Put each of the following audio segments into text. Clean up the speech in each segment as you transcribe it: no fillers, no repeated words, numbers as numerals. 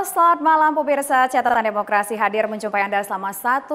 Halo, selamat malam pemirsa Catatan Demokrasi hadir menjumpai Anda selama 1,5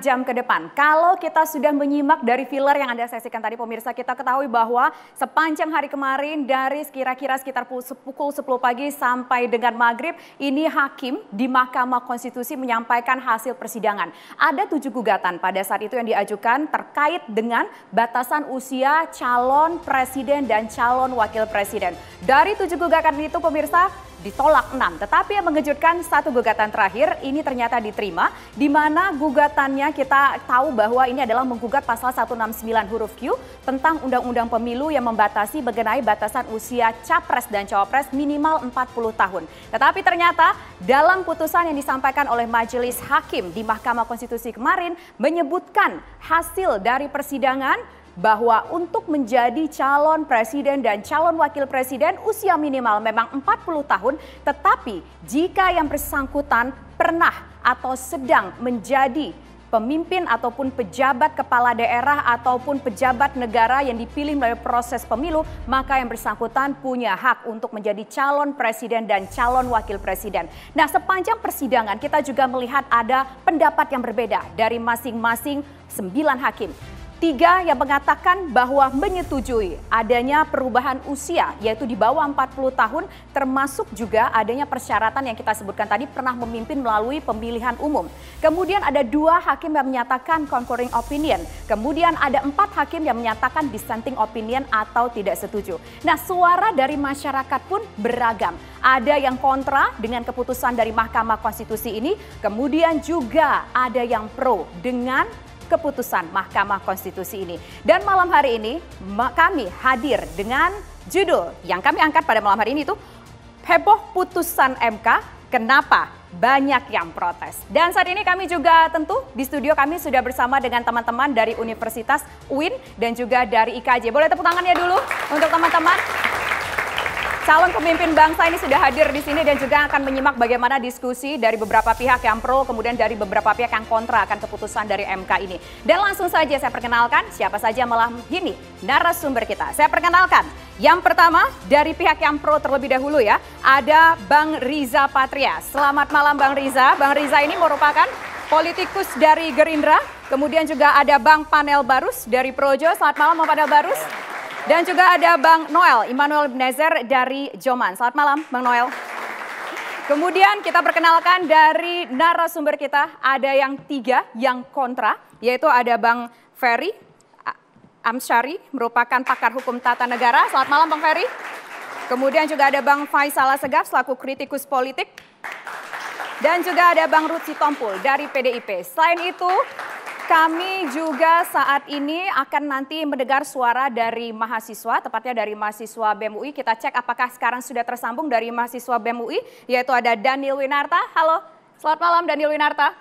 jam ke depan. Kalau kita sudah menyimak dari filler yang Anda saksikan tadi pemirsa, kita ketahui bahwa sepanjang hari kemarin dari kira-kira sekitar pukul 10 pagi sampai dengan maghrib, ini hakim di Mahkamah Konstitusi menyampaikan hasil persidangan. Ada 7 gugatan pada saat itu yang diajukan terkait dengan batasan usia calon presiden dan calon wakil presiden. Dari 7 gugatan itu pemirsa, ditolak 6, tetapi yang mengejutkan satu gugatan terakhir ini ternyata diterima, di mana gugatannya kita tahu bahwa ini adalah menggugat pasal 169 huruf Q tentang Undang-Undang Pemilu yang membatasi mengenai batasan usia capres dan cawapres minimal 40 tahun. Tetapi ternyata dalam putusan yang disampaikan oleh Majelis Hakim di Mahkamah Konstitusi kemarin menyebutkan hasil dari persidangan bahwa untuk menjadi calon presiden dan calon wakil presiden usia minimal memang 40 tahun, tetapi jika yang bersangkutan pernah atau sedang menjadi pemimpin ataupun pejabat kepala daerah ataupun pejabat negara yang dipilih melalui proses pemilu, maka yang bersangkutan punya hak untuk menjadi calon presiden dan calon wakil presiden. Nah, sepanjang persidangan kita juga melihat ada pendapat yang berbeda dari masing-masing 9 hakim. 3 yang mengatakan bahwa menyetujui adanya perubahan usia yaitu di bawah 40 tahun termasuk juga adanya persyaratan yang kita sebutkan tadi pernah memimpin melalui pemilihan umum. Kemudian ada 2 hakim yang menyatakan concurring opinion. Kemudian ada 4 hakim yang menyatakan dissenting opinion atau tidak setuju. Nah, suara dari masyarakat pun beragam. Ada yang kontra dengan keputusan dari Mahkamah Konstitusi ini, kemudian juga ada yang pro dengan keputusan Mahkamah Konstitusi ini. Dan malam hari ini kami hadir dengan judul yang kami angkat pada malam hari ini itu heboh putusan MK, kenapa banyak yang protes. Dan saat ini kami juga tentu di studio kami sudah bersama dengan teman-teman dari Universitas UIN dan juga dari IKJ. Boleh tepuk tangannya dulu untuk teman-teman. Calon pemimpin bangsa ini sudah hadir di sini dan juga akan menyimak bagaimana diskusi dari beberapa pihak yang pro, kemudian dari beberapa pihak yang kontra akan keputusan dari MK ini. Dan langsung saja saya perkenalkan siapa saja malam ini narasumber kita. Saya perkenalkan yang pertama dari pihak yang pro terlebih dahulu ya, ada Bang Riza Patria. Selamat malam Bang Riza. Bang Riza ini merupakan politikus dari Gerindra, kemudian juga ada Bang Panel Barus dari Projo. Selamat malam Bang Panel Barus. Dan juga ada Bang Noel Immanuel Benezer dari Joman. Selamat malam Bang Noel. Kemudian kita perkenalkan dari narasumber kita ada yang 3 yang kontra, yaitu ada Bang Ferry Amsyari merupakan pakar hukum tata negara. Selamat malam Bang Ferry. Kemudian juga ada Bang Faisal Assegaf selaku kritikus politik. Dan juga ada Bang Ruth Sitompul dari PDIP. Selain itu, kami juga saat ini akan nanti mendengar suara dari mahasiswa, tepatnya dari mahasiswa BEM UI. Kita cek apakah sekarang sudah tersambung dari mahasiswa BEM UI, yaitu ada Daniel Winarta. Halo, selamat malam Daniel Winarta.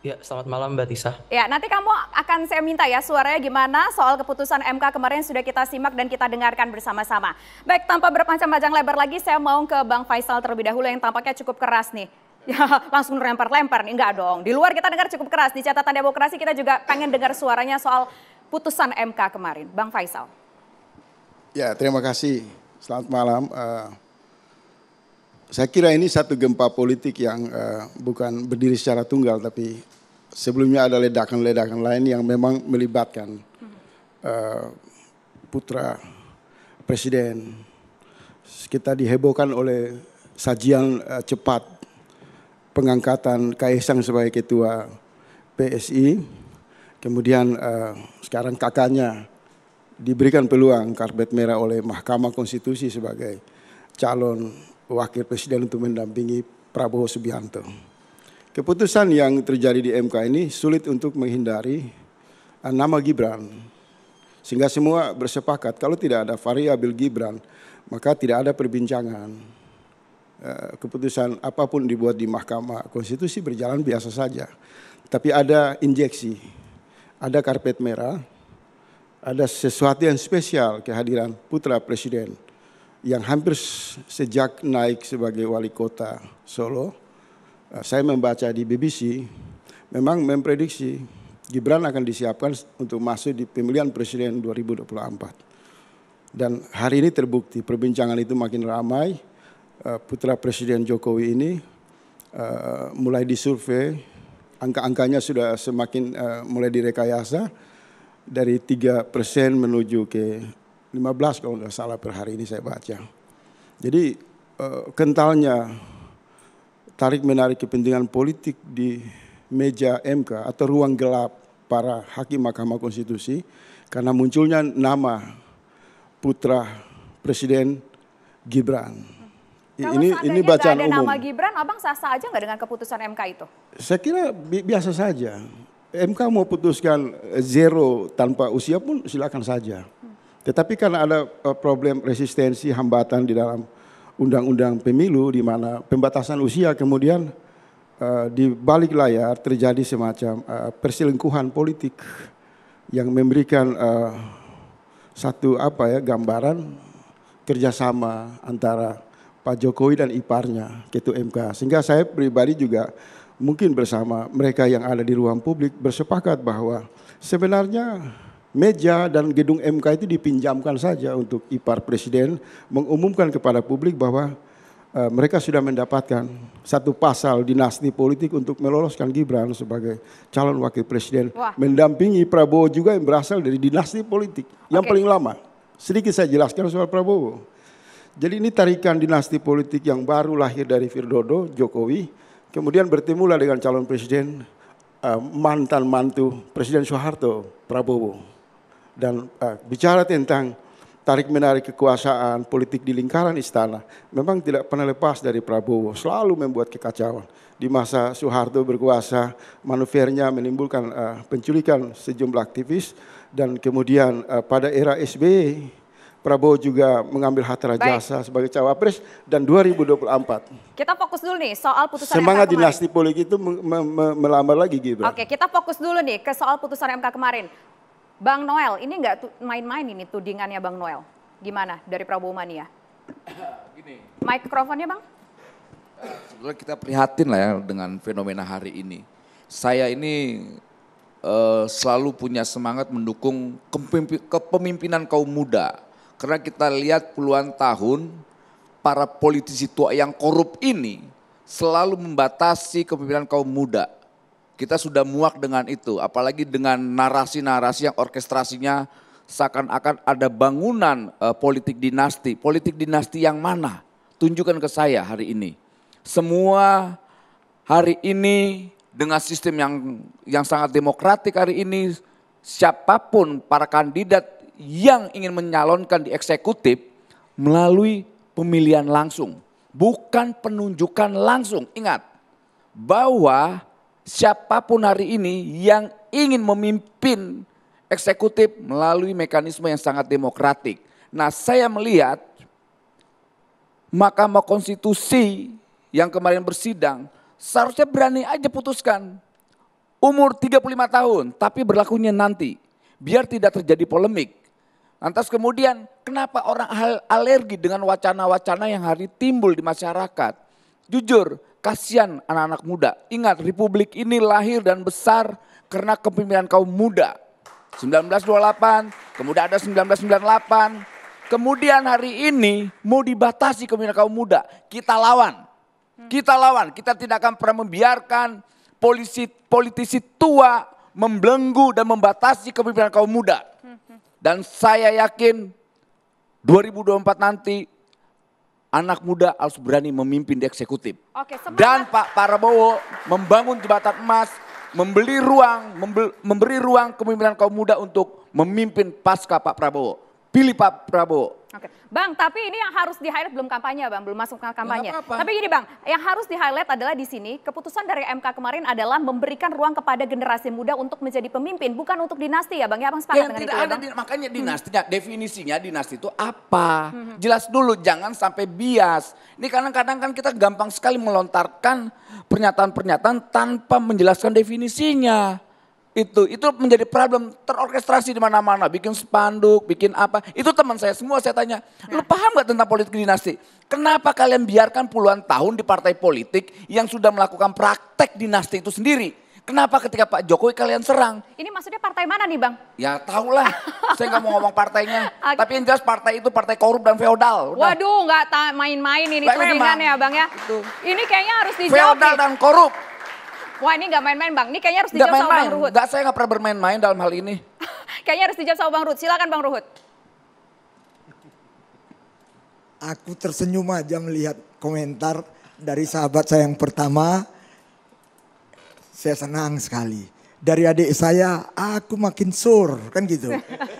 Ya, selamat malam Mbak Tisa. Ya, nanti kamu akan saya minta ya suaranya gimana soal keputusan MK kemarin sudah kita simak dan kita dengarkan bersama-sama. Baik, tanpa berpanjang-panjang lebar lagi, saya mau ke Bang Faisal terlebih dahulu yang tampaknya cukup keras nih. Ya, langsung lempar-lempar nih, enggak dong. Di luar kita dengar cukup keras, di Catatan Demokrasi kita juga pengen dengar suaranya soal putusan MK kemarin. Bang Faisal. Ya, terima kasih. Selamat malam. Saya kira ini satu gempa politik yang bukan berdiri secara tunggal, tapi sebelumnya ada ledakan-ledakan lain yang memang melibatkan putra presiden. Kita dihebohkan oleh sajian cepat pengangkatan Kaisang sebagai ketua PSI, kemudian sekarang kakaknya diberikan peluang karpet merah oleh Mahkamah Konstitusi sebagai calon wakil presiden untuk mendampingi Prabowo Subianto. Keputusan yang terjadi di MK ini sulit untuk menghindari nama Gibran, sehingga semua bersepakat kalau tidak ada variabel Gibran maka tidak ada perbincangan. Keputusan apapun dibuat di Mahkamah Konstitusi berjalan biasa saja. Tapi ada injeksi, ada karpet merah, ada sesuatu yang spesial kehadiran putra presiden yang hampir sejak naik sebagai wali kota Solo. Saya membaca di BBC, memang memprediksi Gibran akan disiapkan untuk masuk di pemilihan presiden 2024. Dan hari ini terbukti perbincangan itu makin ramai. putra Presiden Jokowi ini mulai disurvei, angka-angkanya sudah semakin mulai direkayasa dari 3% menuju ke 15 kalau nggak salah per hari ini saya baca. Jadi kentalnya tarik menarik kepentingan politik di meja MK atau ruang gelap para hakim Mahkamah Konstitusi karena munculnya nama putra Presiden Gibran. Kalau Ini bacaan ada umum. nama Gibran, Abang sah-sah aja nggak dengan keputusan MK itu? Saya kira biasa saja. MK mau putuskan zero tanpa usia pun silakan saja. Tetapi karena ada problem resistensi hambatan di dalam undang-undang pemilu di mana pembatasan usia kemudian di balik layar terjadi semacam perselingkuhan politik yang memberikan satu gambaran kerjasama antara Pak Jokowi dan iparnya Ketua MK. Sehingga saya pribadi juga mungkin bersama mereka yang ada di ruang publik bersepakat bahwa sebenarnya meja dan gedung MK itu dipinjamkan saja untuk ipar presiden mengumumkan kepada publik bahwa mereka sudah mendapatkan satu pasal dinasti politik untuk meloloskan Gibran sebagai calon wakil presiden. Wah. Mendampingi Prabowo juga yang berasal dari dinasti politik yang paling lama. Sedikit saya jelaskan soal Prabowo. Jadi ini tarikan dinasti politik yang baru lahir dari Widodo, Jokowi, kemudian bertemulah dengan calon presiden mantan mantu Presiden Soeharto, Prabowo. Dan bicara tentang tarik menarik kekuasaan politik di lingkaran istana, memang tidak pernah lepas dari Prabowo, selalu membuat kekacauan. Di masa Soeharto berkuasa, manuvernya menimbulkan penculikan sejumlah aktivis, dan kemudian pada era SBY, Prabowo juga mengambil hatta rajasa sebagai cawapres dan 2024. Kita fokus dulu nih soal putusan Semangat MK kemarin. dinasti politik itu melamar lagi Gibran. Oke, kita fokus dulu nih ke soal putusan MK kemarin. Bang Noel, ini nggak main-main ini tudingannya Bang Noel. Gimana dari Prabowo Mania? Gini, Mikrofonnya Bang? sebetulnya kita prihatin lah ya dengan fenomena hari ini. Saya ini selalu punya semangat mendukung kepemimpinan kaum muda. Karena kita lihat puluhan tahun para politisi tua yang korup ini selalu membatasi kepemimpinan kaum muda. Kita sudah muak dengan itu, apalagi dengan narasi-narasi yang orkestrasinya seakan-akan ada bangunan politik dinasti. Politik dinasti yang mana? Tunjukkan ke saya hari ini. Semua hari ini dengan sistem yang sangat demokratik hari ini, siapapun para kandidat yang ingin menyalonkan di eksekutif melalui pemilihan langsung, bukan penunjukan langsung. Ingat bahwa siapapun hari ini yang ingin memimpin eksekutif melalui mekanisme yang sangat demokratik. Nah, saya melihat Mahkamah Konstitusi yang kemarin bersidang seharusnya berani aja putuskan umur 35 tahun tapi berlakunya nanti biar tidak terjadi polemik. Lantas kemudian kenapa orang alergi dengan wacana-wacana yang hari timbul di masyarakat? Jujur, kasihan anak-anak muda. Ingat, Republik ini lahir dan besar karena kepemimpinan kaum muda. 1928, kemudian ada 1998. Kemudian hari ini mau dibatasi kepemimpinan kaum muda. Kita lawan. Kita lawan. Kita tidak akan pernah membiarkan politisi tua membelenggu dan membatasi kepemimpinan kaum muda. Dan saya yakin 2024 nanti anak muda harus berani memimpin di eksekutif. Oke, dan Pak Prabowo membangun jembatan emas, memberi ruang kepemimpinan kaum muda untuk memimpin pasca Pak Prabowo. Pilih Pak Prabowo. Oke, Bang, tapi ini yang harus di-highlight belum kampanye, Bang, belum masuk ke kampanye. Ya, apa-apa. Tapi gini, Bang, yang harus di-highlight adalah di sini keputusan dari MK kemarin adalah memberikan ruang kepada generasi muda untuk menjadi pemimpin, bukan untuk dinasti ya, Bang. Ya, Bang sepakat dengan itu ya, Bang? Makanya dinastinya, definisinya dinasti itu apa? Jelas dulu, jangan sampai bias. Ini kadang-kadang kan kita gampang sekali melontarkan pernyataan-pernyataan tanpa menjelaskan definisinya. Itu menjadi problem, terorkestrasi di mana-mana, bikin spanduk, bikin apa. Itu teman saya semua, saya tanya, lu paham gak tentang politik dinasti? Kenapa kalian biarkan puluhan tahun di partai politik yang sudah melakukan praktek dinasti itu sendiri? Kenapa ketika Pak Jokowi kalian serang? Ini maksudnya partai mana nih, Bang? Ya tahulah, Saya nggak mau ngomong partainya. Tapi yang jelas partai itu partai korup dan feodal. Udah. Waduh, nggak main-main ini tudingan ya Bang ya. Itu. Ini kayaknya harus dijawab. Feodal dan korup. Wah ini nggak main-main Bang, ini kayaknya harus dijawab sama Bang Ruhut. Nggak, saya nggak pernah bermain-main dalam hal ini. Kayaknya harus dijawab sama Bang Ruhut, silakan Bang Ruhut. Aku tersenyum aja melihat komentar dari sahabat saya yang pertama. Saya senang sekali. Dari adik saya, aku makin sur, kan gitu.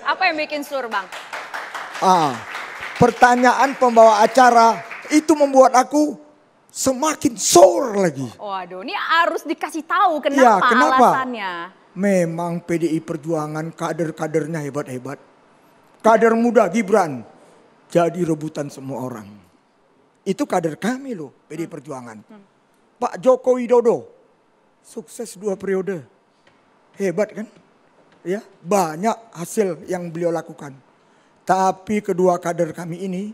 Apa yang bikin sur Bang? Pertanyaan pembawa acara itu membuat aku semakin sur lagi. Waduh, ini harus dikasih tahu kenapa, Ya, kenapa? Alasannya. Memang PDI Perjuangan kader-kadernya hebat-hebat. Kader muda Gibran jadi rebutan semua orang. Itu kader kami loh, PDI Perjuangan. Pak Joko Widodo sukses 2 periode. Hebat kan? Ya, banyak hasil yang beliau lakukan. Tapi kedua kader kami ini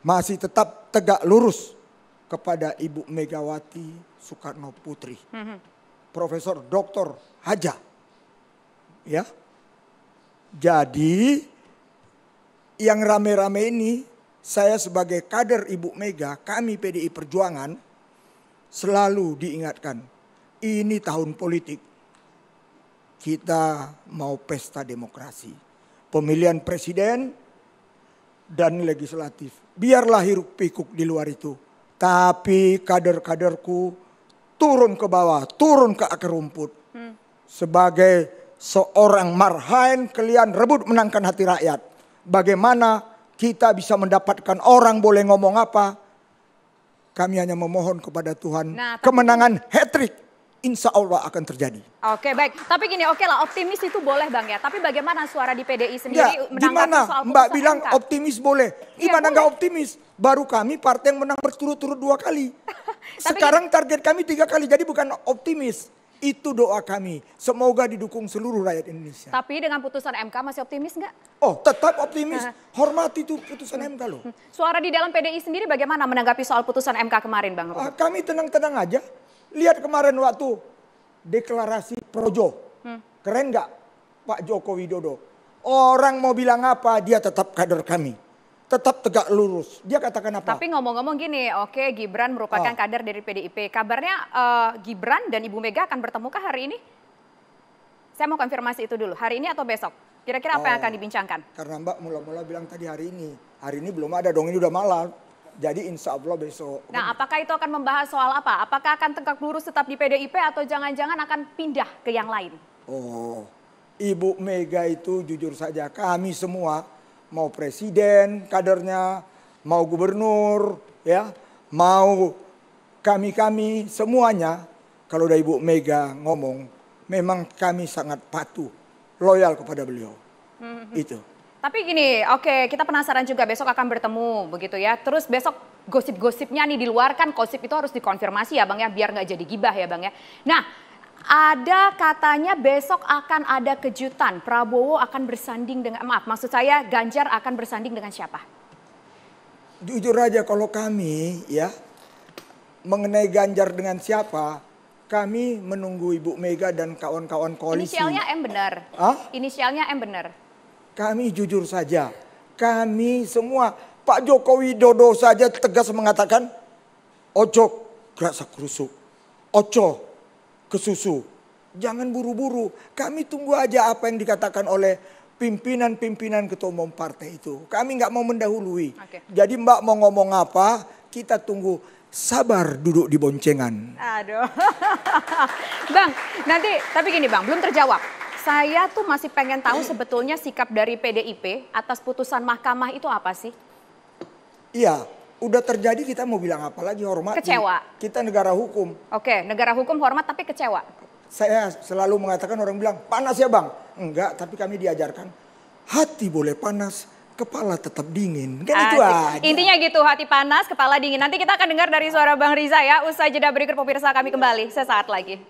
masih tetap tegak lurus kepada Ibu Megawati Soekarno Putri. Profesor Dr. Haja. Ya. Jadi yang rame-rame ini saya sebagai kader Ibu Mega, kami PDI Perjuangan selalu diingatkan. Ini tahun politik. Kita mau pesta demokrasi. Pemilihan presiden dan legislatif. Biarlah hiruk pikuk di luar itu. Tapi kader-kaderku turun ke bawah, turun ke akar rumput. Sebagai seorang marhaen kalian rebut menangkan hati rakyat. Bagaimana kita bisa mendapatkan orang boleh ngomong apa. Kami hanya memohon kepada Tuhan kemenangan hat-trick. Insya Allah akan terjadi. Oke baik, tapi gini oke lah optimis itu boleh Bang ya. Tapi bagaimana suara di PDI sendiri Ya, menanggapi gimana soal Mbak putusan bilang MK? optimis boleh. Gimana nggak optimis? Baru kami partai yang menang berturut-turut 2 kali. Sekarang target kami 3 kali. Jadi bukan optimis. Itu doa kami. Semoga didukung seluruh rakyat Indonesia. Tapi dengan putusan MK masih optimis nggak? Oh tetap optimis. Hormati itu putusan MK loh. Suara di dalam PDI sendiri bagaimana menanggapi soal putusan MK kemarin Bang Ruhut? Kami tenang-tenang aja. Lihat kemarin waktu deklarasi Projo. Keren nggak Pak Joko Widodo? Orang mau bilang apa dia tetap kader kami. Tetap tegak lurus. Dia katakan apa? Tapi ngomong-ngomong gini, oke Gibran merupakan kader dari PDIP. Kabarnya Gibran dan Ibu Mega akan bertemukah hari ini? Saya mau konfirmasi itu dulu. Hari ini atau besok? Kira-kira apa yang akan dibincangkan? Karena Mbak mula-mula bilang tadi hari ini. Hari ini belum ada dong, ini udah malam. Jadi insya Allah besok. Nah apakah itu akan membahas soal apa? Apakah akan tegak lurus tetap di PDIP atau jangan-jangan akan pindah ke yang lain? Oh, Ibu Mega itu jujur saja kami semua mau presiden kadernya, mau gubernur, ya, mau kami semuanya. Kalau udah Ibu Mega ngomong, memang kami sangat patuh, loyal kepada beliau. Itu. Tapi gini, oke kita penasaran juga besok akan bertemu begitu ya. Terus besok gosip-gosipnya nih di luar kan gosip itu harus dikonfirmasi ya Bang ya. Biar nggak jadi gibah ya Bang ya. Nah ada katanya besok akan ada kejutan. Prabowo akan bersanding dengan, maksud saya Ganjar akan bersanding dengan siapa? Jujur aja kalau kami ya mengenai Ganjar dengan siapa. Kami menunggu Ibu Mega dan kawan-kawan koalisi. Inisialnya M benar. Inisialnya M benar. Kami jujur saja, kami semua, Pak Joko Widodo saja tegas mengatakan, ojo gerasa kerusuk, ojo kesusu, jangan buru-buru. Kami tunggu aja apa yang dikatakan oleh pimpinan-pimpinan ketua umum partai itu. Kami nggak mau mendahului. Jadi Mbak mau ngomong apa, kita tunggu. Sabar duduk di boncengan. Aduh, Bang, nanti tapi gini Bang, belum terjawab. Saya tuh masih pengen tahu sebetulnya sikap dari PDIP atas putusan mahkamah itu apa sih? Iya, udah terjadi kita mau bilang apa lagi, hormati. Kecewa. Kita negara hukum. Oke, negara hukum hormat tapi kecewa. Saya selalu mengatakan orang bilang, panas ya Bang? Enggak, tapi kami diajarkan, hati boleh panas, kepala tetap dingin. Kan itu aja. Intinya gitu, hati panas, kepala dingin. Nanti kita akan dengar dari suara Bang Riza ya. Usai jeda berikut pemirsa kami kembali sesaat lagi.